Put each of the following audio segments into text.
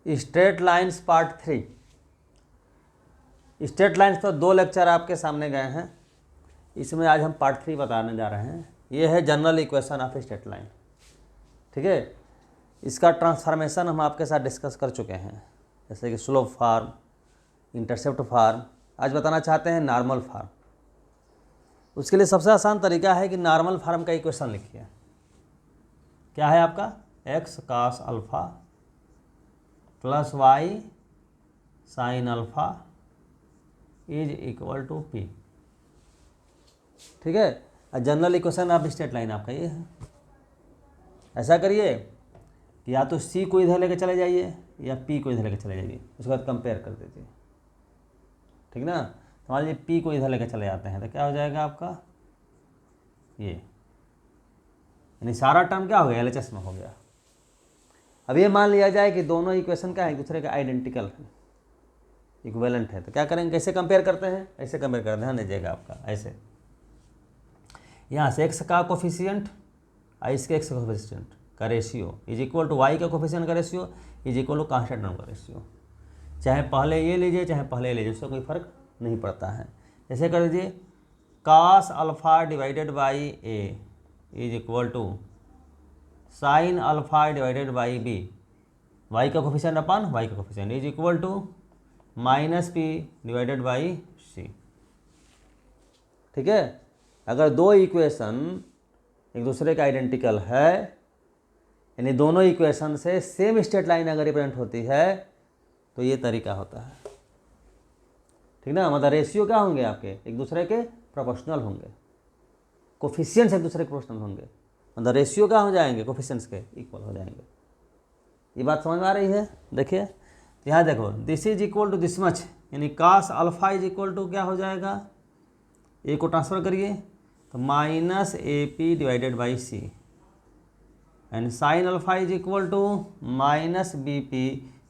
Straight lines part 3। Straight lines पर 2 lecture आपके सामने गए हैं, इसमें आज हम पार्ट 3 बताने जा रहे हैं। ये है general equation of straight line. ठीक है, इसका ट्रांसफॉर्मेशन हम आपके साथ डिस्कस कर चुके हैं, जैसे कि स्लोप फार्म, इंटरसेप्ट फार्म। आज बताना चाहते हैं नॉर्मल फार्म। उसके लिए सबसे आसान तरीका है कि नॉर्मल फार्म का इक्वेशन लिखिए। क्या है आपका? X cos alpha plus y sine alpha is equal to p. ठीक है, general equation of straight line आपका ये है। ऐसा करिए कि या तो सी को इधर लेके चले जाइए या पी को इधर लेके चले जाइए, उसके बाद कंपेयर कर दीजिए। ठीक ना, तो मान लीजिए पी को इधर लेके चले जाते हैं तो क्या हो जाएगा आपका? ये यानी सारा टर्म क्या हो गया? एलएचएस में हो गया। अब ये मान लिया जाए कि दोनों इक्वेशन क्या है, एक दूसरे के आइडेंटिकल है, इक्विवेलेंट है, तो क्या करेंगे? कैसे कंपेयर करते हैं? ऐसे कंपेयर करते हैं, ध्यान दीजिएगा आपका। ऐसे यहाँ से एक्स का कोफिशिएंट और इसके एक्स का कोफिशिएंट का ratio is equal to y का कोफिशिएंट का ratio is equal to constant term का रेशियो। चाहे पहले ये लीजिए चाहे पहले ये लीजिए, उससे कोई फर्क नहीं पड़ता है। जैसे कर दीजिए cos alpha divided by A is equal to sine alpha divided by B, Y का कोफिशिएंट अपन वाई का coefficient is equal to minus P divided by C. ठीक है, अगर दो इक्वेशन एक दूसरे का आइडेंटिकल है, यानी दोनों इक्वेशन से सेम स्ट्रेट लाइन अगर रिप्रेजेंट होती है तो ये तरीका होता है। ठीक ना, मतलब रेशियो क्या होंगे आपके? एक दूसरे के प्रोपोर्शनल होंगे, कोफिशिएंट्स एक दूसरे के प्रोपोर्शनल होंगे, मतलब रेशियो क्या हो जाएंगे? कोफिशिएंट्स के इक्वल हो जाएंगे। ये बात समझ में आ रही है? देखिए यहाँ देखो, this is equal to this much, यानी cos alpha is equal to क्या हो जाएगा? ए को ट्रांसफर करिए तो minus A P divided by C, and sine alpha is equal to minus B P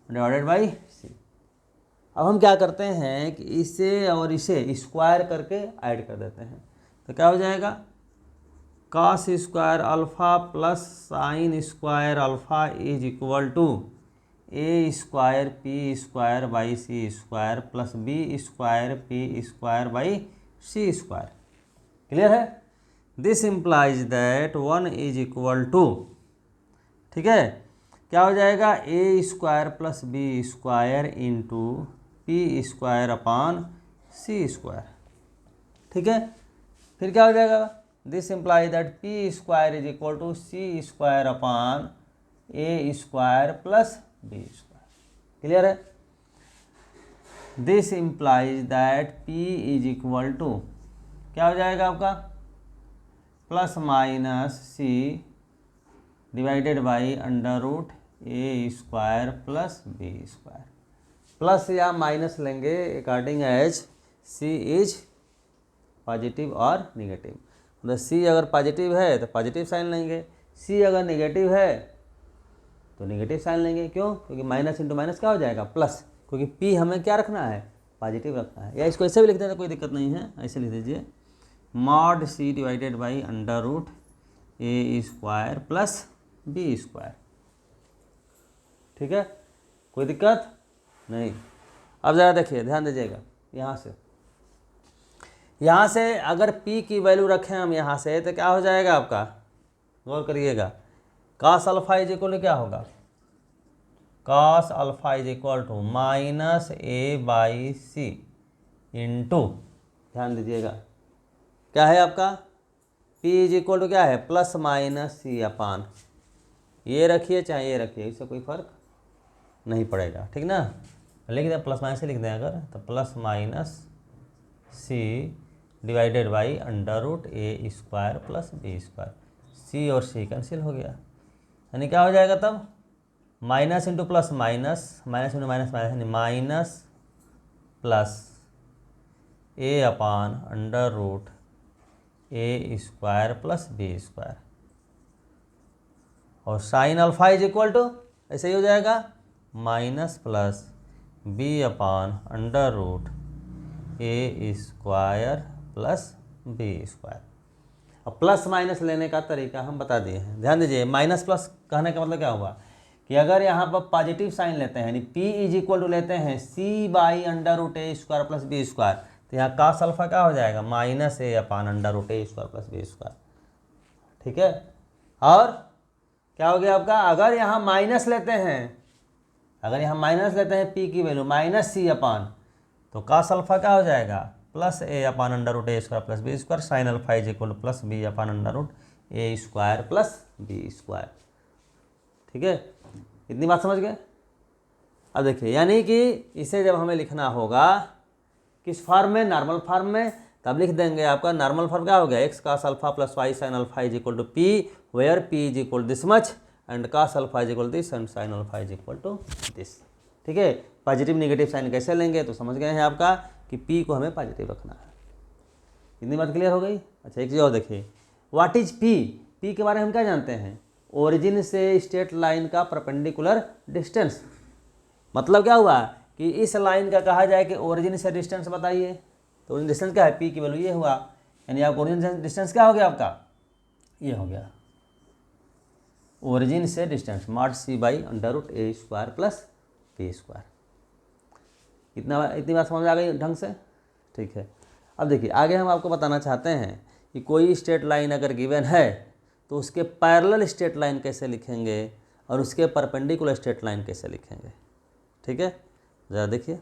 divided by C. अब हम क्या करते हैं कि इसे और इसे स्क्वायर करके ऐड कर देते हैं, तो क्या हो जाएगा? Cos square alpha plus sine square alpha is equal to A square P square by C square plus B square P square by C square. Clear है? This implies that 1 is equal to, ठीक है, क्या हो जाएगा? A square plus B square into P square upon C square. ठीक है, फिर क्या हो जाएगा? This implies that P square is equal to C square upon A square plus B square. Clear है? This implies that P is equal to क्या हो जाएगा आपका? Plus minus C divided by under root A square plus B square. Plus या minus लेंगे according as C is positive और negative. मतलब सी अगर पॉजिटिव है तो पॉजिटिव साइन लेंगे, सी अगर निगेटिव है तो निगेटिव साइन लेंगे। क्यों? क्योंकि माइनस इंटू माइनस क्या हो जाएगा? प्लस, क्योंकि पी हमें क्या रखना है? पॉजिटिव रखना है। या इसको ऐसे भी लिख दें तो कोई दिक्कत नहीं है, ऐसे लिख दीजिए mod c divided by under root A square plus B square. ठीक है, कोई दिक्कत नहीं। अब ज़रा देखिए, ध्यान दीजिएगा, यहाँ से अगर p की वैल्यू रखें हम यहाँ से तो क्या हो जाएगा आपका? गौर करिएगा, cos alpha is equal to क्या होगा? Cos alpha is equal to minus a by c into, ध्यान दीजिएगा, क्या है आपका? p इज इक्वल टू क्या है? प्लस माइनस सी अपान, ये रखिए चाहे ये रखिए, इससे कोई फर्क नहीं पड़ेगा। ठीक ना, लिख दें प्लस माइनस से लिख दें अगर, तो plus minus C divided by under root A square plus B square. C और सी कैंसिल हो गया, यानी क्या हो जाएगा तब? Minus into plus minus, minus into minus minus, यानी minus plus A upon under root A square plus B square. और sine alpha is equal to ऐसे ही हो जाएगा minus plus B upon under root ए स्क्वायर प्लस बी स्क्वायर। अब plus minus लेने का तरीका हम बता दिए हैं। ध्यान दीजिए, माइनस प्लस कहने का मतलब क्या हुआ कि अगर यहाँ पर पॉजिटिव साइन लेते हैं यानी P इज इक्वल टू लेते हैं C/√a² प्लस बी स्क्वायर, तो यहाँ कास अल्फा क्या हो जाएगा -a/√a² प्लस बी स्क्वायर। ठीक है, और क्या हो गया आपका, अगर यहाँ माइनस लेते हैं, अगर यहाँ माइनस लेते हैं P की वैल्यू -c/, तो कास अल्फा क्या हो जाएगा +a/√a² plus B square, sine alpha is equal to +b/√a² plus B square. ठीक है, इतनी बात समझ गए। अब देखिए, यानी कि इसे जब हमें लिखना होगा किस फॉर्म में, नॉर्मल फॉर्म में, तब लिख देंगे आपका नॉर्मल फॉर्म क्या हो गया, x cos alpha plus y sin alpha is equal to p, where p is equal this much and cos alpha is equal this and sin alpha is equal to this. ठीक है, positive negative sign कैसे लेंगे तो समझ गए हैं आपका कि p को हमें पॉजिटिव रखना है। इतनी बात क्लियर हो गई। अच्छा, एक चीज़ और देखिए, व्हाट इज p, p के बारे में हम क्या जानते हैं, ओरिजिन से स्ट्रेट लाइन का परपेंडिकुलर डिस्टेंस। मतलब क्या हुआ कि इस लाइन का कहा जाए कि ओरिजिन से डिस्टेंस बताइए, तो ओरिजिन डिस्टेंस क्या है, p की वैल्यू ये हुआ, यानी आप ओरिजिन डिस्टेंस क्या हो गया आपका, ये हो गया ओरिजिन से डिस्टेंस (c/√a² प्लस b²। इतनी बात समझ आ गई ढंग से। ठीक है, अब देखिए आगे हम आपको बताना चाहते हैं कि कोई स्ट्रेट लाइन अगर गिवन है तो उसके पैरेलल स्ट्रेट लाइन कैसे लिखेंगे और उसके परपेंडिकुलर स्ट्रेट लाइन कैसे लिखेंगे। ठीक है, ज़रा देखिए,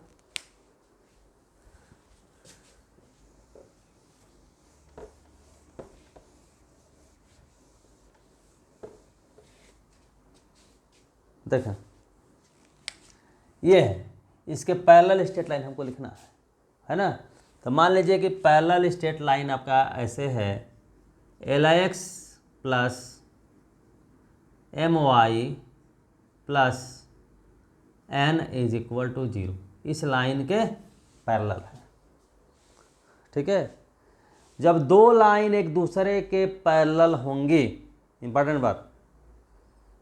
देखें ये है, इसके पैरेलल स्ट्रेट लाइन हमको लिखना है ना। तो मान लीजिए कि पैरेलल स्ट्रेट लाइन आपका ऐसे है, LIX plus MY plus N is equal to 0, इस लाइन के पैरेलल है। ठीक है, जब दो लाइन एक दूसरे के पैरेलल होंगी, इंपॉर्टेंट बात,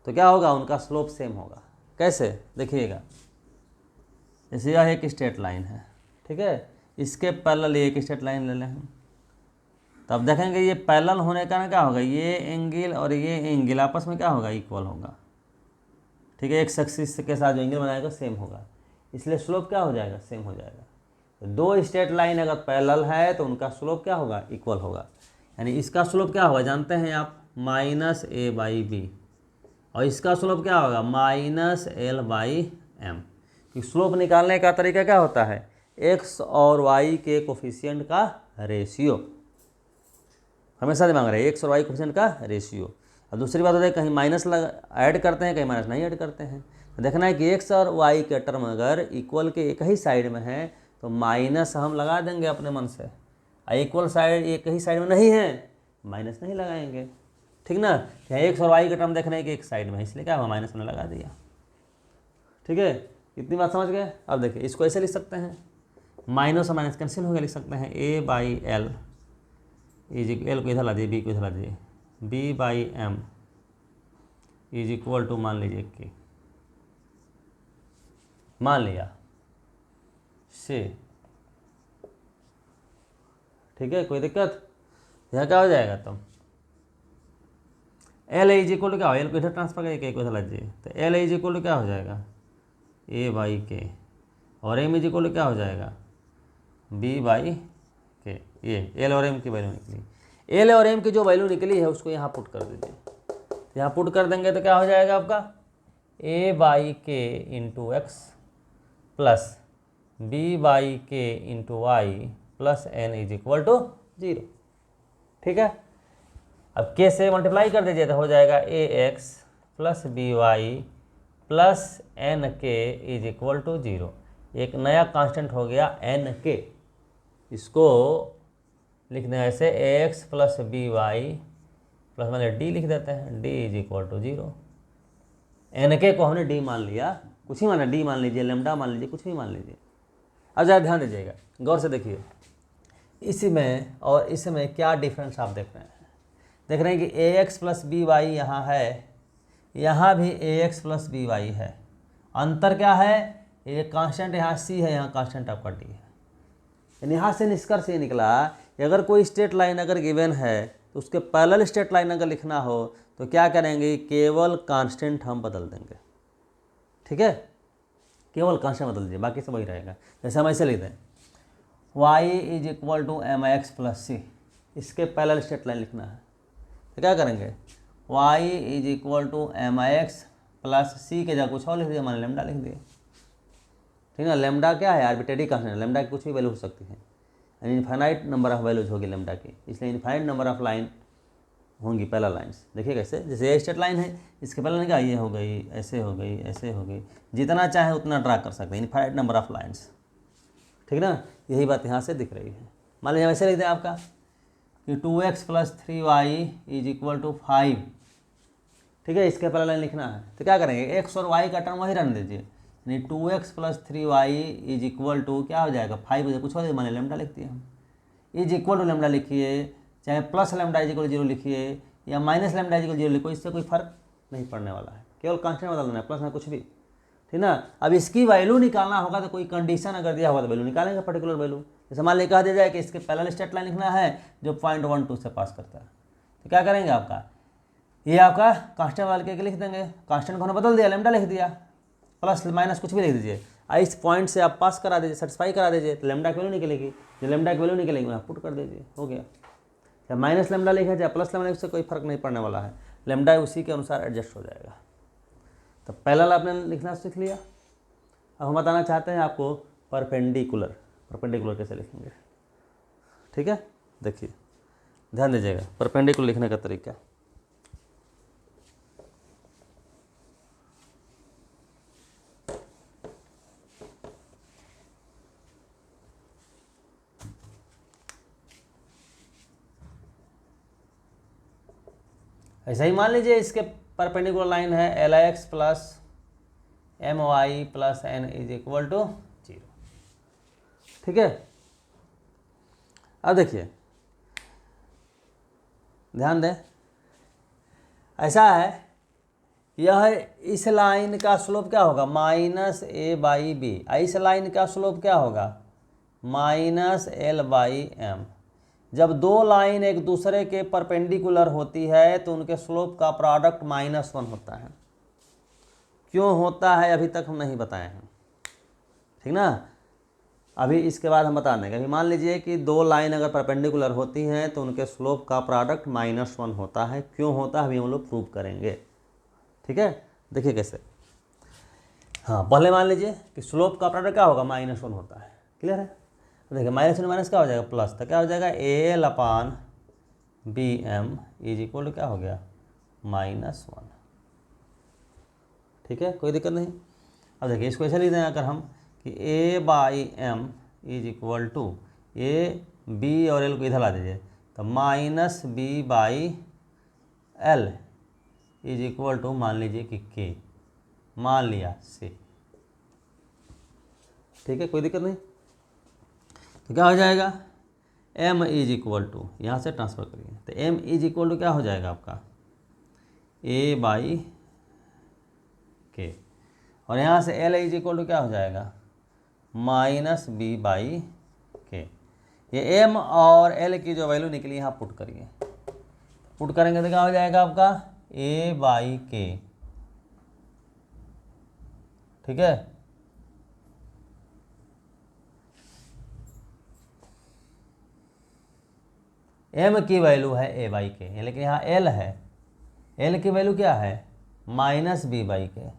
तो क्या होगा, उनका स्लोप सेम होगा। कैसे देखिएगा, जैसे यह एक स्ट्रेट लाइन है, ठीक है, इसके पैरेलल एक स्ट्रेट लाइन ले लें हम, तब देखेंगे ये पैरेलल होने का ना क्या होगा, ये एंगल और ये एंगल आपस में क्या होगा, इक्वल होगा। ठीक है, एक एक्सिस के साथ जो एंगल बनाएगा सेम होगा, इसलिए स्लोप क्या हो जाएगा, सेम हो जाएगा। तो दो स्ट्रेट लाइन अगर पैरेलल है तो उनका स्लोप क्या होगा, इक्वल होगा। यानी इसका स्लोप क्या होगा जानते हैं आप, -a/b, और इसका स्लोप क्या होगा -l/m। कि स्लोप निकालने का तरीका क्या होता है, x और y के कोफिशिएंट का रेशियो, हमेशा दिमाग रहे, x और y कोफिशिएंट का रेशियो। अब दूसरी बात होता है कहीं माइनस ऐड करते हैं, कहीं माइनस नहीं ऐड करते हैं, तो देखना है कि x और y के टर्म अगर इक्वल के एक ही साइड में है तो माइनस हम लगा देंगे अपने मन से, और इक्वल साइड एक ही साइड में नहीं है, माइनस नहीं लगाएंगे। ठीक ना, यहाँ x और y का टर्म देखना है कि एक साइड में है, इसलिए क्या हुआ, माइनस हमने लगा दिया। ठीक है, इतनी बात समझ गए। अब देखिए इसको ऐसे लिख सकते हैं, माइनस और माइनस कैंसिल हो गया, लिख सकते हैं a/l इज l को इधर ला दिए, b को इधर ला दिए, b/m इज इक्वल टू मान लीजिए कि, मान लिया से। ठीक है, कोई दिक्कत, यह क्या हो जाएगा, तो एल इज इक्वल टू क्या हो, एल को इधर ट्रांसफर करके को इधर ला दीजिए, तो एल इज इक्वल टू क्या हो जाएगा, a/k, और m इज इक्वल टू क्या हो जाएगा, b/k। ये एल और m की वैल्यू निकली, एल और m की जो वैल्यू निकली है उसको यहाँ पुट कर दीजिए। यहाँ पुट कर देंगे तो क्या हो जाएगा आपका, a/k into x plus b/k into y plus n is equal to 0। ठीक है, अब k से मल्टीप्लाई कर दीजिए तो हो जाएगा ax plus by plus nk is equal to 0। एक नया कांस्टेंट हो गया nk, इसको लिख दें ऐसे ax प्लस by प्लस मैंने d लिख देते हैं, d is equal to 0। nk को हमने d मान लिया, कुछ ही माना, d मान लीजिए, लेमडा मान लीजिए, कुछ भी मान लीजिए। अब ज़रा ध्यान दीजिएगा, गौर से देखिए, इसमें और इसमें क्या डिफरेंस आप देख रहे हैं। देख रहे हैं कि ax प्लस by यहाँ है, यहाँ भी ax प्लस by है, अंतर क्या है, ये कांस्टेंट यहाँ c है, यहाँ कांस्टेंट आपका d है। यानी यहाँ से निष्कर्ष ये निकला कि अगर कोई स्ट्रेट लाइन अगर गिवन है तो उसके पैरेलल स्ट्रेट लाइन अगर लिखना हो तो क्या करेंगे, केवल कांस्टेंट हम बदल देंगे। ठीक है, केवल कांस्टेंट बदल दीजिए, बाकी सब वही रहेगा। जैसे हम ऐसे लिखते हैं y is equal to M X plus C, इसके पैरेलल स्ट्रेट लाइन लिखना है, तो क्या करेंगे y is equal to M X plus C के जगह कुछ और लिख दिया, मान लेमडा लिख दिए, ठीक है ना। लेमडा क्या है, आर्बिट्रेरी कांस्टेंट है, लेमडा की कुछ भी वैल्यू हो सकती है, यानी इनफाइनाइट नंबर ऑफ वैल्यूज होगी लेमडा की, इसलिए इनफाइनाइट नंबर ऑफ लाइन होंगी पैरेलल लाइन्स। देखिए कैसे, जैसे ये स्ट्रेट लाइन है, इसके पैरेलल क्या, ये हो गई, ऐसे हो गई, ऐसे हो गई, जितना चाहे उतना ड्रा कर सकते हैं, इनफाइनाइट नंबर ऑफ लाइन्स, ठीक ना। यही बात यहाँ से दिख रही है। मान लीजिए वैसे लिखते हैं आपका कि 2x plus 3y is equal to 5, ठीक है, इसके पैरेलल लाइन लिखना है, तो क्या करेंगे, x और y का टर्म वही रहने दीजिए, यानी 2x plus 3y is equal to क्या हो जाएगा 5, कुछ और मान लेमडा लिख दिए हम, इज इक्वल टू लेमडा लिखिए, चाहे प्लस लेमडा इज इक्वल 0 लिखिए या माइनस लेमडा इज इक्वल 0 लिखो, इससे कोई फर्क नहीं पड़ने वाला है, केवल कांस्टेंट बदलना है, प्लस में कुछ भी, ठीक ना। अब इसकी वैल्यू निकालना होगा तो कोई कंडीशन अगर दिया होगा तो वैल्यू निकालेंगे, पर्टिकुलर वैल्यू। जैसे मान लीजिए कहा दिया जाए कि इसके पैरेलल स्ट्रेट लाइन लिखना है जो 0.12 से पास करता है, तो क्या करेंगे आपका, ये आपका कांस्टेंट वाले के लिख देंगे, कांस्टेंट को हमने बदल दिया, लेमडा लिख दिया, प्लस माइनस कुछ भी लिख दीजिए, इस पॉइंट से आप पास करा दीजिए, सेटिस्फाई करा दीजिए, तो लेमडा की वैल्यू निकलेगी, जो लेमडा की वैल्यू निकलेगी आप पुट कर दीजिए, हो गया। चाहे माइनस लेमडा लिखा चाहे प्लस लेमडा, उससे कोई फर्क नहीं पड़ने वाला है, लेमडा उसी के अनुसार एडजस्ट हो जाएगा। तो पैरेलल आपने लिखना सीख लिया। अब हम बताना चाहते हैं आपको परपेंडिकुलर, परपेंडिकुलर कैसे लिखेंगे, ठीक है। देखिए ध्यान दीजिएगा परपेंडिकुलर लिखने का तरीका। ऐसा ही मान लीजिए इसके परपेंडिकुलर लाइन है l x plus m y plus n is equal to 0, ठीक है। अब देखिए ध्यान दें, ऐसा है, यह इस लाइन का स्लोप क्या होगा माइनस ए बाई बी, इस लाइन का स्लोप क्या होगा माइनस एल बाई एम। जब दो लाइन एक दूसरे के परपेंडिकुलर होती है तो उनके स्लोप का प्रोडक्ट -1 होता है। क्यों होता है अभी तक हम नहीं बताए हैं, ठीक ना। अभी इसके बाद हम बता देंगे। अभी मान लीजिए कि दो लाइन अगर परपेंडिकुलर होती हैं तो उनके स्लोप का प्रोडक्ट -1 होता है। क्यों होता है अभी हम लोग प्रूव करेंगे, ठीक है। देखिए कैसे, हाँ पहले मान लीजिए कि स्लोप का प्रोडक्ट क्या होगा -1 होता है, क्लियर है। तो देखिए -1 माइनस क्या हो जाएगा प्लस, तो क्या हो जाएगा l upon b m is equal to क्या हो गया -1, ठीक है, कोई दिक्कत नहीं। अब देखिए इसको ऐसे लिख दें अगर हम कि A by M is equal to A B और एल को इधर ला दीजिए, तो minus B by L is equal to मान लीजिए कि के, मान लिया से, ठीक है, कोई दिक्कत नहीं। तो क्या हो जाएगा m इज इक्वल टू, यहाँ से ट्रांसफर करिए, तो m इज इक्वल टू क्या हो जाएगा आपका a बाई के, और यहाँ से l इज इक्वल टू क्या हो जाएगा माइनस बी बाई के। ये m और l की जो वैल्यू निकली यहाँ पुट करिए, पुट करेंगे तो क्या हो जाएगा आपका a बाई के, ठीक है। m की वैल्यू है a बाई के, लेकिन यहाँ l है, l की वैल्यू क्या है minus B by k,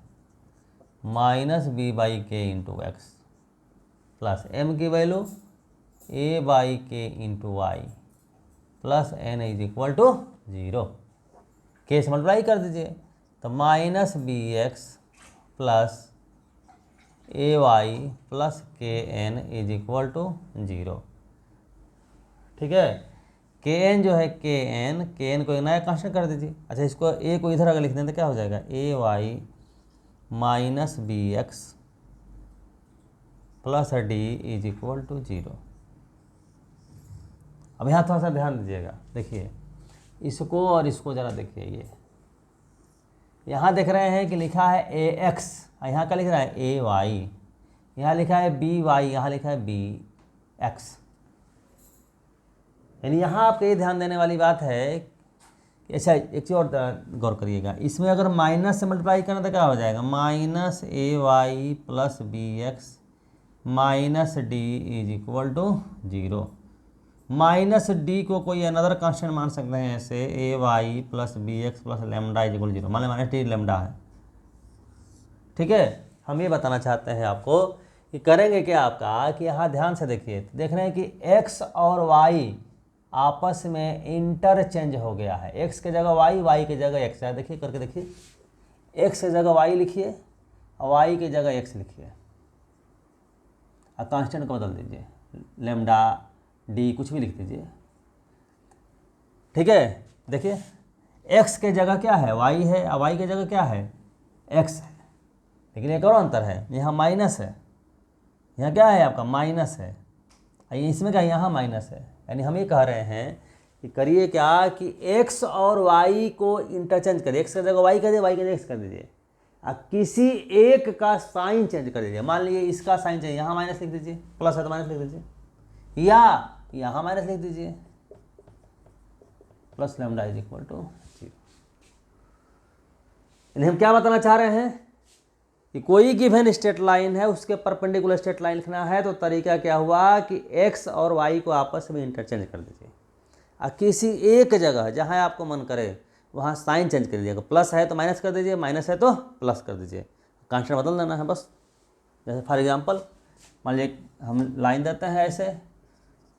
minus B by k into x, plus m की value a by k into y, plus n is equal to 0, k से मल्टीप्लाई कर दीजिए, तो minus B x plus a Y plus k n is equal to 0, ठीक है। के N जो है के एन को एक नया कांस्टेंट कर दीजिए। अच्छा इसको ए को इधर अगर लिख दें तो क्या हो जाएगा ए Y minus B x plus D is equal to 0। अब यहाँ थोड़ा सा ध्यान दीजिएगा, देखिए इसको और इसको ज़रा देखिए, ये यहाँ देख रहे हैं कि लिखा है ए एक्स, यहाँ का लिख रहा है ए वाई, यहाँ लिखा है बी वाई, यहाँ लिखा है बी एक्स। यानी यहाँ आपको ये ध्यान देने वाली बात है अच्छा एक चीज़ और गौर करिएगा, इसमें अगर माइनस से मल्टीप्लाई करना तो क्या हो जाएगा, minus A Y plus B X minus D is equal to 0। Minus D को कोई अनदर कांस्टेंट मान सकते हैं, ऐसे A Y plus B x plus lambda is equal 0, मान ली माइनस डी लेमडा है। ठीक है, हम ये बताना चाहते हैं आपको कि करेंगे क्या आपका, कि यहाँ ध्यान से देखिए, देख रहे हैं कि x और y आपस में इंटरचेंज हो गया है। x के जगह y, y के जगह x है। देखिए करके देखिए, x के जगह y लिखिए और y की जगह x लिखिए और कांस्टेंट को बदल दीजिए, लेमडा डी कुछ भी लिख दीजिए। ठीक है, देखिए x के जगह क्या है, y है, और y के जगह क्या है, x है। लेकिन एक और अंतर है, यहाँ माइनस है, यहाँ क्या है आपका माइनस है, इसमें क्या यहाँ माइनस है। यानी हम ये कह रहे हैं कि करिए क्या कि x और y को इंटरचेंज करिए, x की जगह y कर दीजिए, y की जगह x कर दीजिए, और किसी एक का साइन चेंज कर दीजिए। मान लीजिए इसका साइन चाहिए, यहाँ माइनस लिख दीजिए, प्लस है तो माइनस लिख दीजिए, या यहाँ माइनस लिख दीजिए, plus lambda is equal to 0। हम क्या बताना चाह रहे हैं कि कोई गिवन स्ट्रेट लाइन है, उसके परपेंडिकुलर स्ट्रेट लाइन लिखना है तो तरीका क्या हुआ कि x और y को आपस में इंटरचेंज कर दीजिए, और किसी एक जगह जहां आपको मन करे वहां साइन चेंज कर दीजिएगा। प्लस है तो माइनस कर दीजिए, माइनस है तो प्लस कर दीजिए, कांस्टेंट बदल देना है बस। जैसे फॉर एग्जांपल मान लीजिए हम लाइन देते हैं ऐसे,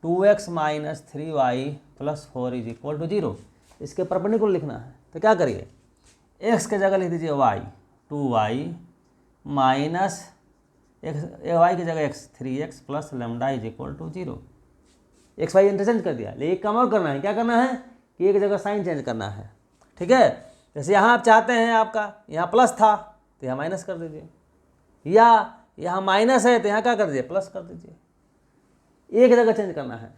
2x minus 3y plus 4 is equal to 0, इसके परपेंडिकुलर लिखना है। तो क्या करिए, x के जगह लिख दीजिए y, 2y माइनस वाई की जगह x 3x plus lambda is equal to 0। X y interchange कर दिया, लेकिन काम और करना है, क्या करना है कि एक जगह साइन चेंज करना है। ठीक है, जैसे यहाँ आप चाहते हैं आपका यहाँ प्लस था तो यहाँ माइनस कर दीजिए, या यहाँ माइनस है तो यहाँ क्या कर दीजिए, प्लस कर दीजिए। एक जगह चेंज करना है,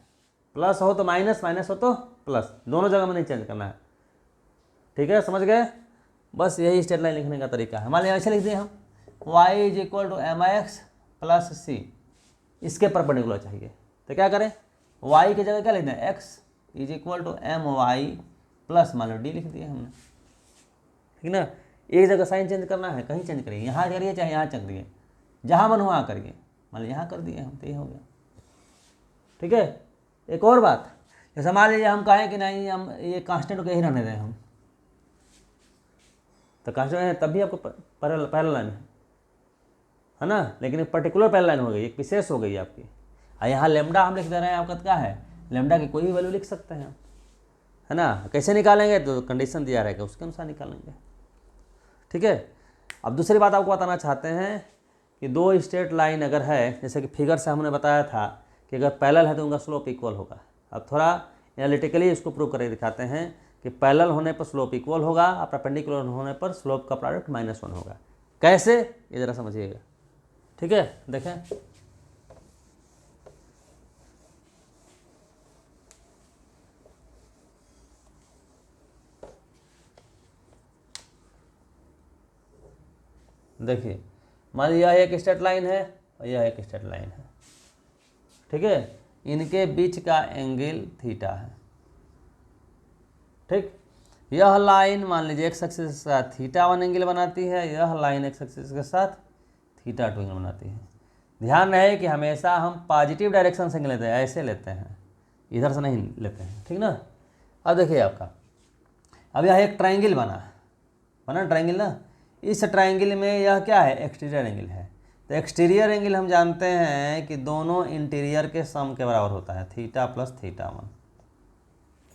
प्लस हो तो माइनस, माइनस हो तो प्लस, दोनों जगह में नहीं चेंज करना है। ठीक है, समझ गए, बस यही स्ट्रेट लाइन लिखने का तरीका है। मान लीजिए ऐसे लिख दिए हम, y is equal to M X plus C, इसके परपेंडिकुलर चाहिए तो क्या करें, y की जगह क्या लिखना है, x is equal to m y plus मान लो डी लिख दिया हमने। ठीक ना, एक जगह साइन चेंज करना है, कहीं चेंज करिए, यहाँ करिए चाहे यहाँ चेंज करिए, जहाँ मन वहाँ करिए। मान लो यहाँ कर दिए हम तो ये हो गया। ठीक है, एक और बात, जैसे मान लीजिए हम कहें कि नहीं हम ये कांस्टेंट को यही रहने दें हम, तो कांस्टेंट है तब भी आपको पैरेलल लाइन है ना, लेकिन एक पर्टिकुलर पैरेलल लाइन हो गई, एक विशेष हो गई आपकी। और यहाँ लेमडा हम लिख दे रहे हैं, आपका क्या है, लेमडा की कोई भी वैल्यू लिख सकते हैं, है ना। कैसे निकालेंगे, तो कंडीशन दिया रहेगा उसके अनुसार निकालेंगे। ठीक है, अब दूसरी बात आपको बताना चाहते हैं कि दो स्ट्रेट लाइन अगर है, जैसे कि फिगर से हमने बताया था कि अगर पैरेलल है तो उनका स्लोप इक्वल होगा। अब थोड़ा एनालिटिकली इसको प्रूव करके दिखाते हैं कि पैरेलल होने पर स्लोप इक्वल होगा और परपेंडिकुलर होने पर स्लोप का प्रोडक्ट -1 होगा। कैसे, ये ज़रा समझिएगा। ठीक है, देखें, देखिए मान लीजिए यह एक स्ट्रेट लाइन है और यह एक स्ट्रेट लाइन है। ठीक है, इनके बीच का एंगल थीटा है। ठीक, यह लाइन मान लीजिए एक्स एक्सिस के साथ θ1 एंगल बनाती है, यह लाइन एक्स एक्सिस के साथ θ2 एंगल बनाती है। ध्यान रहे कि हमेशा हम पॉजिटिव डायरेक्शन से एंगल लेते हैं, ऐसे लेते हैं, इधर से नहीं लेते हैं। ठीक ना, अब देखिए आपका, अब यह एक ट्रायंगल बना ट्रायंगल ना, इस ट्रायंगल में यह क्या है, एक्सटीरियर एंगल है। तो एक्सटीरियर एंगल हम जानते हैं कि दोनों इंटीरियर के सम के बराबर होता है, θ प्लस θ1।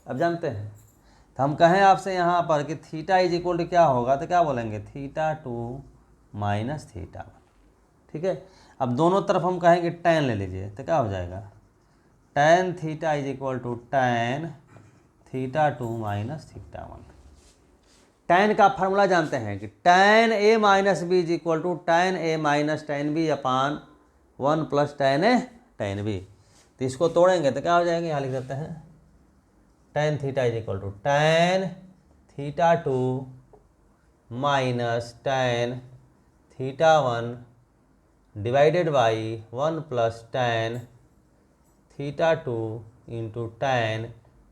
अब जानते हैं, तो हम कहें आपसे यहाँ पर कि θ इज इक्वल टू क्या होगा, तो क्या बोलेंगे, θ2 माइनस θ1। ठीक है, अब दोनों तरफ हम कहेंगे tan ले लीजिए, तो क्या हो जाएगा, tan θ is equal to tan θ2 minus θ1। tan का फार्मूला जानते हैं कि tan a minus B is equal to tan a minus tan b upon 1 plus tan a tan b। तो इसको तोड़ेंगे तो क्या हो जाएंगे, यहाँ लिख देते हैं tan θ is equal to tan θ2 minus tan θ1 divided by 1 plus tan θ2 into tan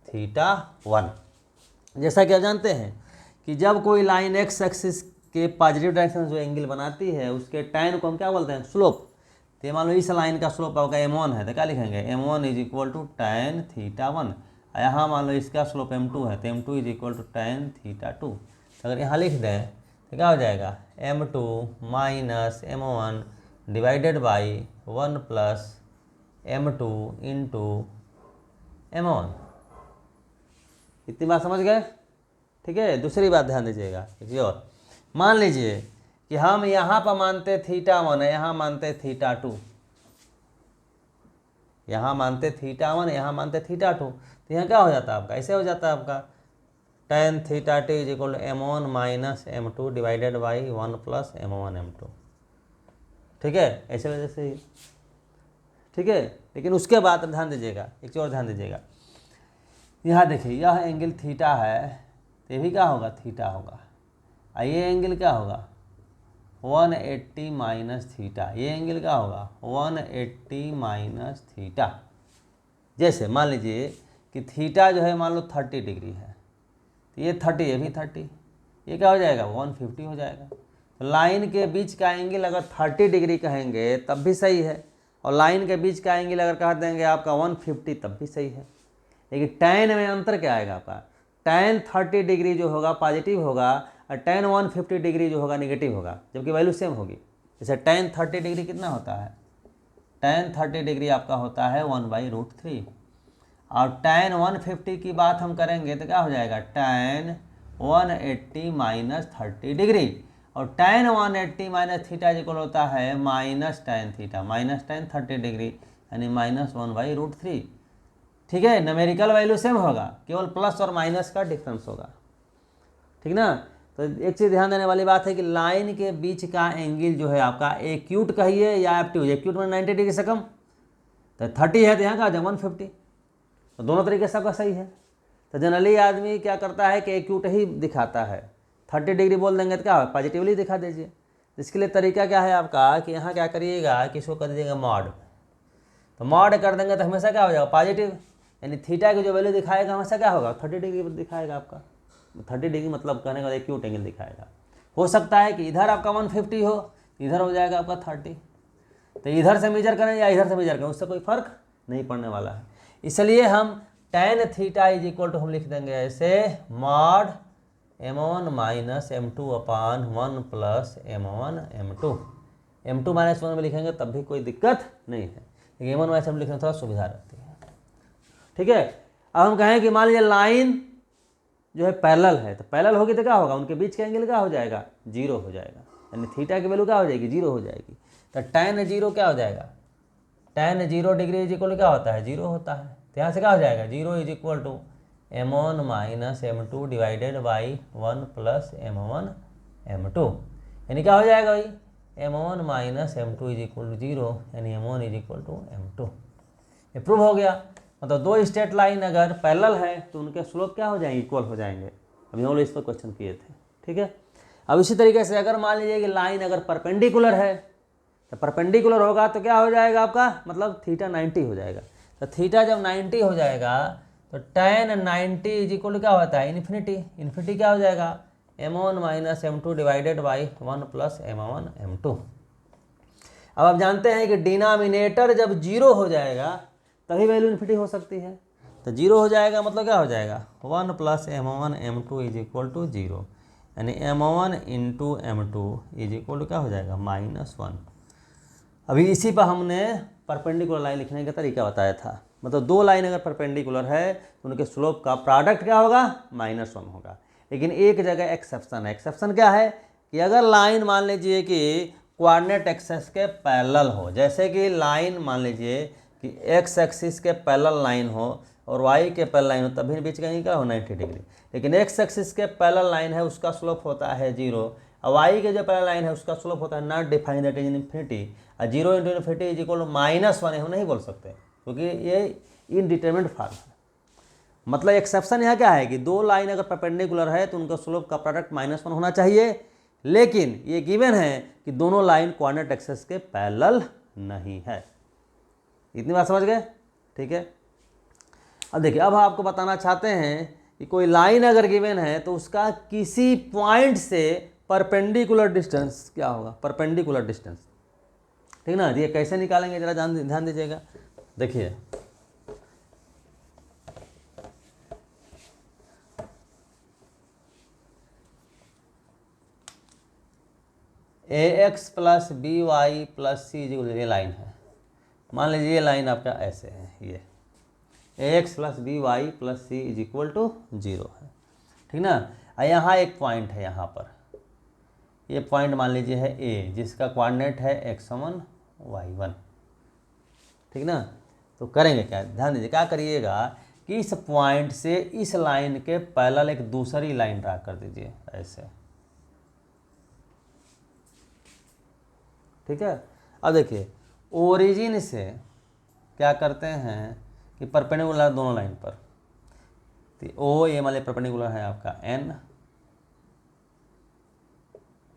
θ1। जैसा कि आप जानते हैं कि जब कोई लाइन एक्स एक्सिस के पॉजिटिव डायरेक्शन जो एंगल बनाती है उसके tan को हम क्या बोलते हैं, स्लोप। तो ये मान लो इस लाइन का स्लोप आपका m1 है तो क्या लिखेंगे, m1 is equal to tan θ1। यहाँ मान लो इसका स्लोप m2 है तो m2 is equal to tan θ2। तो अगर यहाँ लिख दें तो क्या हो जाएगा, m2 minus m1 divided by 1 plus m2 into m1। इतनी बात समझ गए? ठीक है। दूसरी बात ध्यान दीजिएगा, एक और मान लीजिए कि हम यहाँ पर मानते θ1 है, यहाँ मानते θ2, यहाँ मानते θ1, यहाँ मानते θ2, तो यहाँ क्या हो जाता है आपका, ऐसे हो जाता है आपका tan θ2 is equal to m1 minus m2 divided by 1 plus m1 m2। ठीक है, ऐसे वजह से ही। ठीक है, लेकिन उसके बाद ध्यान दीजिएगा, एक और ध्यान दीजिएगा, यहाँ देखिए यह एंगल थीटा है तो ये भी क्या होगा, थीटा होगा। और ये एंगल क्या होगा, 180 माइनस थीटा। ये एंगल क्या होगा, 180 माइनस थीटा। जैसे मान लीजिए कि थीटा जो है मान लो 30 डिग्री है तो ये 30, ये भी 30, ये क्या हो जाएगा, 150 हो जाएगा। तो लाइन के बीच का एंगल अगर 30 डिग्री कहेंगे तब भी सही है, और लाइन के बीच का एंगल अगर कह देंगे आपका 150 तब भी सही है। लेकिन tan में अंतर क्या आएगा आपका, tan 30 डिग्री जो होगा पॉजिटिव होगा और tan 150 डिग्री जो होगा नेगेटिव होगा, जबकि वैल्यू सेम होगी। जैसे tan 30 डिग्री कितना होता है, tan 30 डिग्री आपका होता है 1/√3, और tan 150 की बात हम करेंगे तो क्या हो जाएगा, tan 180 माइनस 30 डिग्री, और tan 180 माइनस थीटा इक्वल होता है minus tan theta, minus tan 30 degree यानी माइनस 1/√3। ठीक है, न्यूमेरिकल वैल्यू सेम होगा, केवल प्लस और माइनस का डिफरेंस होगा। ठीक ना। तो एक चीज़ ध्यान देने वाली बात है कि लाइन के बीच का एंगल जो है आपका एक्यूट कहिए या एब्ट्यूज, एक्यूट में 90 डिग्री से कम, तो 30 है तो यहाँ का 150, तो दोनों तरीके से आपका सही है। तो जनरली आदमी क्या करता है कि एक्यूट ही दिखाता है, 30 डिग्री बोल देंगे तो क्या हो, पॉजिटिवली दिखा दीजिए। इसके लिए तरीका क्या है आपका कि यहाँ क्या करिएगा कि इसको कर दीजिएगा मॉड, तो मॉड कर देंगे तो हमेशा क्या हो जाएगा, पॉजिटिव, यानी थीटा की जो वैल्यू दिखाएगा हमेशा क्या होगा, 30 डिग्री दिखाएगा आपका। 30 डिग्री मतलब कहने का एक्यूट एंगल दिखाएगा। हो सकता है कि इधर आपका 150 हो, इधर हो जाएगा आपका 30, तो इधर से मेजर करें या इधर से मेजर करें उससे कोई फर्क नहीं पड़ने वाला है। इसलिए हम tan theta is equal to हम लिख देंगे ऐसे, mod m1 minus m2 upon 1 plus m1 m2। m2 minus 1 में लिखेंगे तब भी कोई दिक्कत नहीं है, लेकिन m1 माइनस m लिखने में थोड़ा सुविधा रहती है। ठीक है, अब हम कहें कि मान लीजिए लाइन जो है पैरेलल है, तो पैरेलल होगी तो क्या होगा, उनके बीच का एंगल क्या हो जाएगा, 0 हो जाएगा, यानी थीटा की वैल्यू क्या हो जाएगी, 0 हो जाएगी। तो tan 0 क्या हो जाएगा, tan 0 डिग्री इज इक्वल क्या होता है, 0 होता है। तो यहाँ से क्या हो जाएगा, 0 is equal to m1 minus m2 divided by 1 plus m1 m2, यानी क्या हो जाएगा भाई, m1 minus m2 is equal to 0, यानी m1 is equal to m2। ये प्रूव हो गया। मतलब दो स्ट्रेट लाइन अगर पैरेलल है तो उनके स्लोप क्या हो जाएंगे, इक्वल हो जाएंगे। अभी हम लोग इस पर क्वेश्चन किए थे। ठीक है, अब इसी तरीके से अगर मान लीजिए कि लाइन अगर परपेंडिकुलर है, तो परपेंडिकुलर होगा तो क्या हो जाएगा आपका, मतलब थीटा 90 हो जाएगा। तो थीटा जब 90 हो जाएगा तो tan 90 इज इक्वल क्या होता है, इन्फिनिटी। इन्फिनिटी क्या हो जाएगा, m1 minus m2 divided by 1 plus m1 m2। अब आप जानते हैं कि डिनोमिनेटर जब 0 हो जाएगा तभी वैल्यू इन्फिनिटी हो सकती है। तो 0 हो जाएगा मतलब क्या हो जाएगा, 1 plus m1 m2 is equal to 0, यानी m1 into m2 is equal to क्या हो जाएगा, -1। अभी इसी पर हमने परपेंडिकुलर लाइन लिखने का तरीका बताया था। मतलब दो लाइन अगर परपेंडिकुलर है तो उनके स्लोप का प्रोडक्ट क्या होगा, -1 होगा। लेकिन एक जगह एक्सेप्शन है। एक्सेप्शन क्या है कि अगर लाइन मान लीजिए कि कोऑर्डिनेट एक्सेस के पैरेलल हो, जैसे कि लाइन मान लीजिए कि x एक्सिस के पैरेलल लाइन हो और y के पैरेलल लाइन हो, तभी बीच का एंगल क्या हो, 90 डिग्री। लेकिन x एक्सिस के पैरेलल लाइन है उसका स्लोप होता है 0, और y के जो पैरेलल लाइन है उसका स्लोप होता है not define that is infinity. और 0 into infinity is equal to -1 हम नहीं बोल सकते, क्योंकि ये इनडिटरमिनेट फॉर्म है। मतलब एक्सेप्शन यहाँ क्या है कि दो लाइन अगर परपेंडिकुलर है तो उनका स्लोप का प्रोडक्ट -1 होना चाहिए, लेकिन ये गिवन है कि दोनों लाइन कोऑर्डिनेट एक्सेस के पैरेलल नहीं है। इतनी बात समझ गए? ठीक है, अब देखिए, अब आपको बताना चाहते हैं कि कोई लाइन अगर गिवन है तो उसका किसी पॉइंट से परपेंडिकुलर डिस्टेंस क्या होगा, परपेंडिकुलर डिस्टेंस, ठीक ना। ये कैसे निकालेंगे जरा ध्यान दीजिएगा। देखिए ax plus B Y plus C, ये लाइन है। मान लीजिए ये लाइन आपका ऐसे है, ये ax plus B Y plus c is equal to 0 है, ठीक ना। यहाँ एक पॉइंट है, यहाँ पर ये पॉइंट मान लीजिए है a, जिसका कोऑर्डिनेट है x1 y1, ठीक ना। तो करेंगे क्या, ध्यान दीजिए, क्या करिएगा कि इस पॉइंट से इस लाइन के पैरेलल एक दूसरी लाइन ड्रा कर दीजिए ऐसे, ठीक है। अब देखिए ओरिजिन से क्या करते हैं कि परपेंडिकुलर दोनों लाइन पर, तो ओ ये मान लीजिए परपेंडिकुलर है आपका एन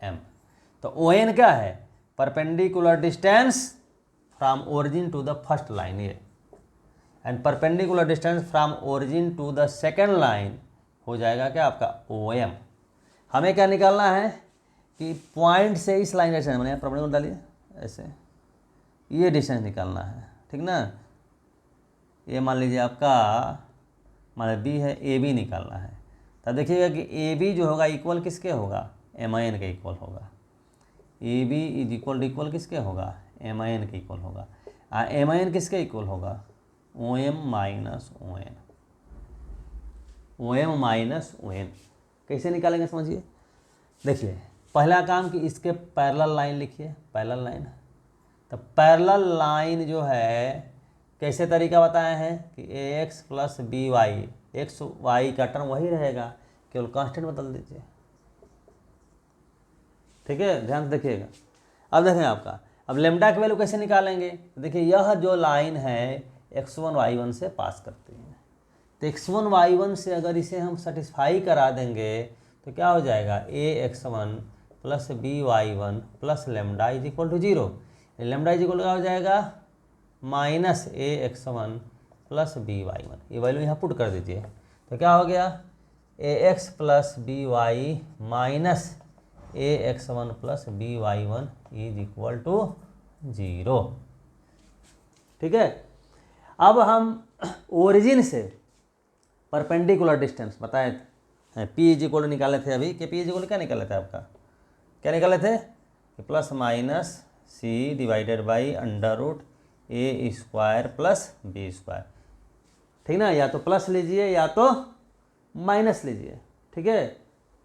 एम, तो ओ एन क्या है, perpendicular distance from origin to the first line ये, and perpendicular distance from origin to the second line हो जाएगा क्या आपका ओ एम। हमें क्या निकालना है कि पॉइंट से इस लाइन ऐसे मैंने परपेंडिकुलर डालिए ऐसे, ये डिस्टेंस निकालना है, ठीक ना। ये मान लीजिए आपका मान बी है, ए बी निकालना है। तब देखिएगा कि ए बी जो होगा इक्वल किसके होगा, एम आई एन के इक्वल होगा। ए बी इज इक्वल किसके होगा, एम आई एन के इक्वल होगा। एम आई एन किसके इक्वल होगा, O M minus O N, O M minus O N. कैसे निकालेंगे समझिए। देखिए पहला काम कि इसके पैरेलल लाइन लिखिए, पैरेलल लाइन। तो पैरेलल लाइन जो है कैसे तरीका बताए हैं कि ए x plus B Y, X Y का टर्म वही रहेगा, केवल कांस्टेंट बदल दीजिए, ठीक है। ध्यान से देखिएगा। अब देखें आपका, अब लेमडा की वैल्यू कैसे निकालेंगे। देखिए यह जो लाइन है x1 y1 से पास करती है, तो x1 y1 से अगर इसे हम सेटिस्फाई करा देंगे तो क्या हो जाएगा, A x1 plus B Y one plus lambda is equal to 0। Lambda is equal क्या हो जाएगा, minus A x1 plus B Y one, ये वैल्यू यहाँ पुट कर दीजिए। तो क्या हो गया, A x plus B Y minus A x1 plus B Y one is equal to 0, ठीक है। अब हम ओरिजिन से परपेंडिकुलर डिस्टेंस बताए थे, पी इज इक्वल निकाले थे अभी, कि पी इज इक्वल क्या निकाले थे आपका, क्या निकाले थे कि plus minus C divided by under root A square plus B square, ठीक ना। या तो प्लस लीजिए या तो माइनस लीजिए, ठीक है,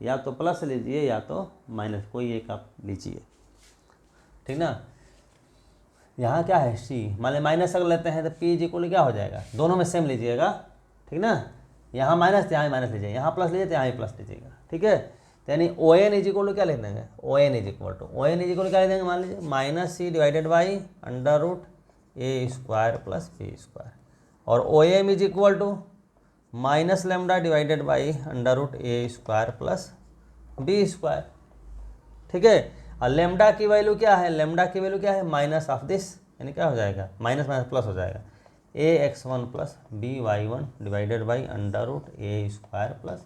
या तो प्लस लीजिए या तो माइनस, कोई एक आप लीजिए, ठीक ना। यहाँ क्या है सी, मान लीजिए माइनस अगर लेते हैं तो पी इज इक्वल क्या हो जाएगा, दोनों में सेम लीजिएगा, ठीक ना। यहाँ माइनस तो यहाँ माइनस लीजिए, यहाँ प्लस लीजिए तो यहाँ प्लस लीजिएगा, ठीक है। तो यानी O N is equal to क्या लिख देंगे, O N is equal to क्या लिख देंगे, मान लीजिए minus C divided by under root A square plus B square, और O M is equal to minus lambda divided by under root A square plus B square, ठीक है। और lambda की वैल्यू क्या है, लेमडा की वैल्यू क्या है, माइनस ऑफ दिस, यानी क्या हो जाएगा, माइनस माइनस प्लस हो जाएगा, A x1 plus B Y one divided by under root A square plus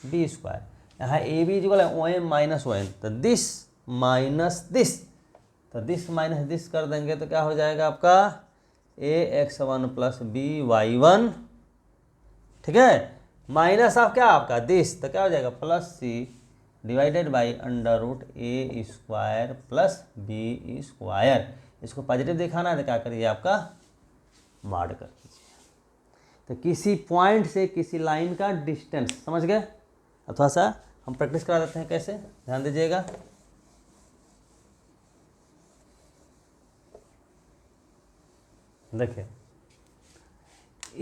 B square. यहाँ ए बी इक्वल है O M minus O N, तो दिस माइनस दिस, तो दिस माइनस दिस कर देंगे तो क्या हो जाएगा आपका ए x1 प्लस बी वाई1, ठीक है, माइनस ऑफ क्या आपका दिस, तो क्या हो जाएगा plus c divided by under root A square plus B square. इसको पॉजिटिव दिखाना है तो क्या करिए आपका मॉड कर दीजिए। तो किसी पॉइंट से किसी लाइन का डिस्टेंस समझ गए। अब थोड़ा सा हम प्रैक्टिस करा देते हैं कैसे, ध्यान दीजिएगा। देखिए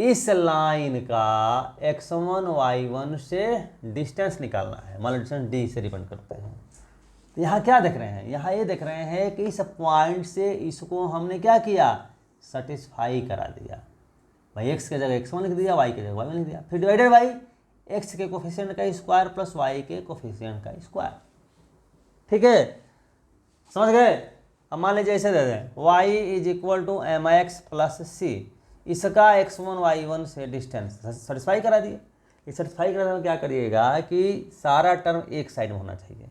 इस लाइन का x1 y1 से डिस्टेंस निकालना है, मान लो डिस्टेंस d से डिपेंड करते हैं। तो यहाँ क्या देख रहे हैं, यहाँ ये देख रहे हैं कि इस पॉइंट से इसको हमने क्या किया, सेटिस्फाई करा दिया। भाई x की जगह x1 लिख दिया, y की जगह y1 लिख दिया, फिर डिवाइडेड बाई x के कोफिशिएंट का स्क्वायर प्लस y के कोफिशिएंट का स्क्वायर, ठीक है, समझ गए। अब मान लीजिए ऐसे दे दें y is equal to mx plus c, इसका x1 y1 से डिस्टेंस सेटिस्फाई करा दिए। ये सेटिस्फाई करने में क्या करिएगा कि सारा टर्म एक साइड में होना चाहिए,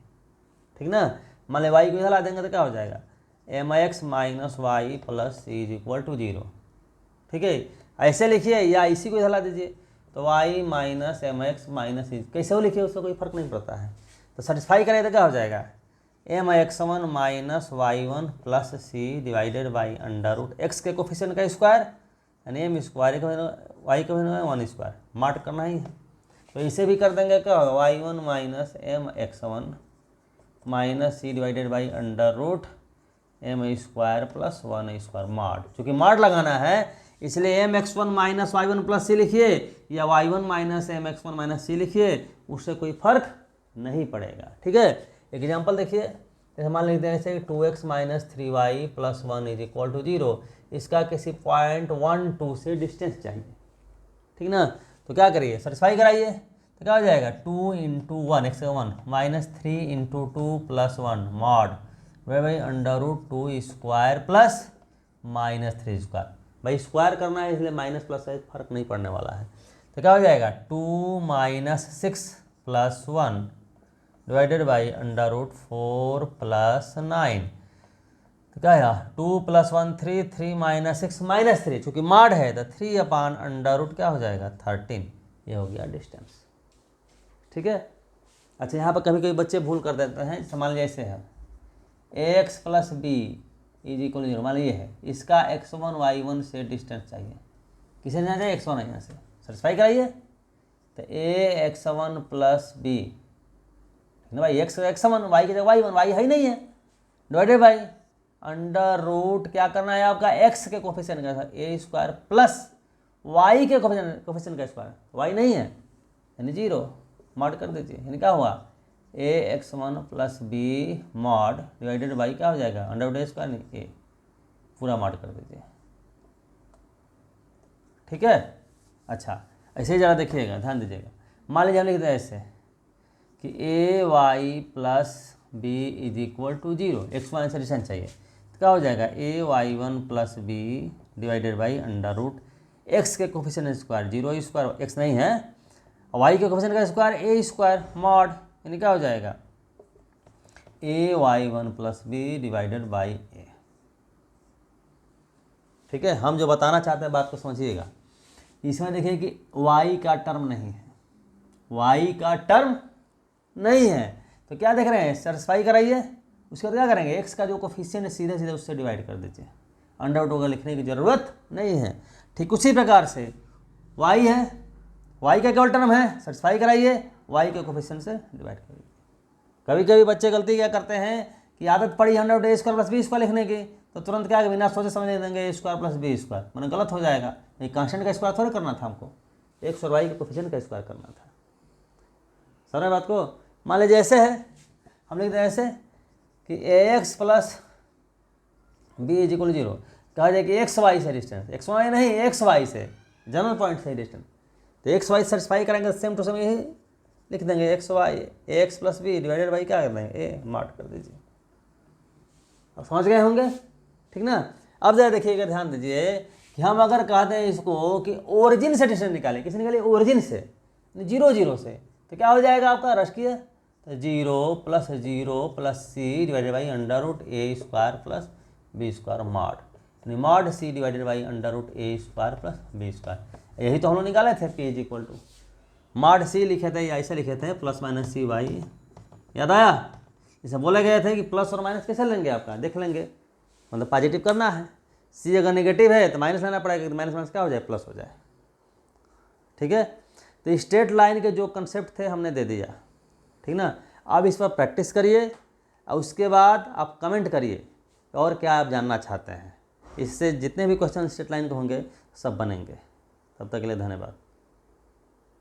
ठीक ना। मान लो वाई को इधर ला देंगे तो क्या हो जाएगा, m x minus y plus c is equal to 0, ठीक है। ऐसे लिखिए या इसी को इधर ला दीजिए, तो y minus m x minus c, कैसे हो लिखिए उसका कोई फर्क नहीं पड़ता है। तो सेटिस्फाई करें तो क्या हो जाएगा, m x one minus y one plus c divided by under root x के कोफिशिएंट का स्क्वायर यानी एम स्क्वायर का वाई का 1 स्क्वायर मार्क करना ही है। तो इसे भी कर देंगे क्या, y one minus m x one minus C divided by under root m square plus 1 square mod. चूँकि मार्ड लगाना है इसलिए m x one minus y one plus c लिखिए या y one minus m x one minus c लिखिए, उससे कोई फर्क नहीं पड़ेगा, ठीक है। एग्जाम्पल देखिए, जैसे मान लेते हैं जैसे 2x minus 3y plus 1 is equal to 0, इसका किसी पॉइंट 1 2 से डिस्टेंस चाहिए, ठीक ना। तो क्या करिए, सेटिस्फाई कराइए, तो क्या हो जाएगा 2 into 1 x 1 minus 3 into 2 plus 1 mod भाई under root 2 square plus minus 3 square. भाई स्क्वायर करना है इसलिए माइनस प्लस है, फर्क नहीं पड़ने वाला है। तो क्या हो जाएगा 2 minus 6 plus 1 divided by under root 4 plus 9। तो क्या है 2 प्लस 1 3, 3 माइनस 6 माइनस 3, चूँकि माड है तो 3 अपान अंडर रूट क्या हो जाएगा 13, ये हो गया डिस्टेंस, ठीक है। अच्छा यहाँ पर कभी कभी बच्चे भूल कर देते हैं, मान लीजिए ऐसे है x plus b is equal 0, मान लीजिए है इसका x1 y1 से डिस्टेंस चाहिए, किसे जाना चाहिए x1 यहाँ से, सेटिस्फाई कराइए। तो ए x1 प्लस बी ना भाई x1 y की जगह y1, y है ही नहीं है, डिवाइडेड बाई अंडर रूट क्या करना है आपका x के कोफिशिएंट का ए स्क्वायर प्लस y के कोफिशिएंट का स्क्वायर, y नहीं है यानी 0 मॉड कर दीजिए, यानी क्या हुआ a x1 plus b mod divided by क्या हो जाएगा अंडर रूट ए स्क्वायर नहीं ए, पूरा मॉड कर दीजिए, ठीक है। अच्छा ऐसे ही ज़रा देखिएगा, ध्यान दीजिएगा, मान लीजिए हम लिखते हैं ऐसे कि a Y plus b is equal to 0, x one से डिस्टेंस चाहिए, तो क्या हो जाएगा ए y one plus b divided by under root x के कोफिशिएंट स्क्वायर 0 स्क्वायर एक्स नहीं है, वाई के कोफिशिएंट का स्क्वायर ए स्क्वायर मॉड, यानी क्या हो जाएगा ए y one plus b divided by a, ठीक है। हम जो बताना चाहते हैं बात को समझिएगा, इसमें देखिए कि y का टर्म नहीं है, y का टर्म नहीं है, तो क्या देख रहे हैं सेटिस्फाई कराइए। उसके बाद क्या करेंगे x का जो कोफिशिएंट है सीधे सीधे उससे डिवाइड कर दीजिए, अंडर रूट होगा लिखने की ज़रूरत नहीं है। ठीक उसी प्रकार से y है, y का केवल टर्म है, सेटिस्फाई कराइए, y के कोफिशिएंट से डिवाइड करिए। कभी कभी बच्चे गलती क्या करते हैं कि आदत पड़ी अंडर रूट ए स्क्वायर प्लस बी स्क्वायर लिखने की, तो तुरंत क्या बिना सोचे समझ देंगे ए स्क्वायर प्लस बी स्क्वायर, मैंने गलत हो जाएगा। ये कांस्टेंट का स्क्वायर थोड़ी करना था हमको, एक्स और वाई के कोफिशिएंट का स्क्वायर करना था, समझ बात को। मान लीजिए ऐसे है, हम लिखते हैं ऐसे कि ए x plus b is equal 0, कहा जाए कि एक्स वाई से डिस्टेंस, एक्स वाई नहीं एक्स वाई से जनरल पॉइंट से डिस्टेंस, तो एक्स वाई सेटिस्फाई करेंगे सेम टू सेम यही लिख देंगे x y a x plus b divided by क्या कर देंगे ए मार्क कर दीजिए। अब समझ गए होंगे, ठीक ना। अब जरा देखिएगा, ध्यान दीजिए कि हम अगर कहते हैं इसको कि ओरिजिन से डिस्टेंस निकालें, किसे निकालें ओरिजिन से 0 0 से, तो क्या हो जाएगा आपका रश्कीय, तो 0 plus c divided by under root A square plus B square mod, यानी mod c divided by under root A square plus B square. यही तो हम लोग निकाले थे p is equal to mod c लिखे थे या ऐसे लिखे थे प्लस माइनस सी वाई, याद आया। इसे बोले गए थे कि प्लस और माइनस कैसे लेंगे आपका देख लेंगे, मतलब पॉजिटिव करना है, सी अगर नेगेटिव है तो माइनस लेना पड़ेगा, तो माइनस माइनस क्या हो जाए प्लस हो जाए, ठीक है। तो स्ट्रेट लाइन के जो कंसेप्ट थे हमने दे दिया, ठीक ना। अब इस पर प्रैक्टिस करिए और उसके बाद आप कमेंट करिए और क्या आप जानना चाहते हैं, इससे जितने भी क्वेश्चन स्ट्रेट लाइन के होंगे सब बनेंगे। तब तक के लिए धन्यवाद।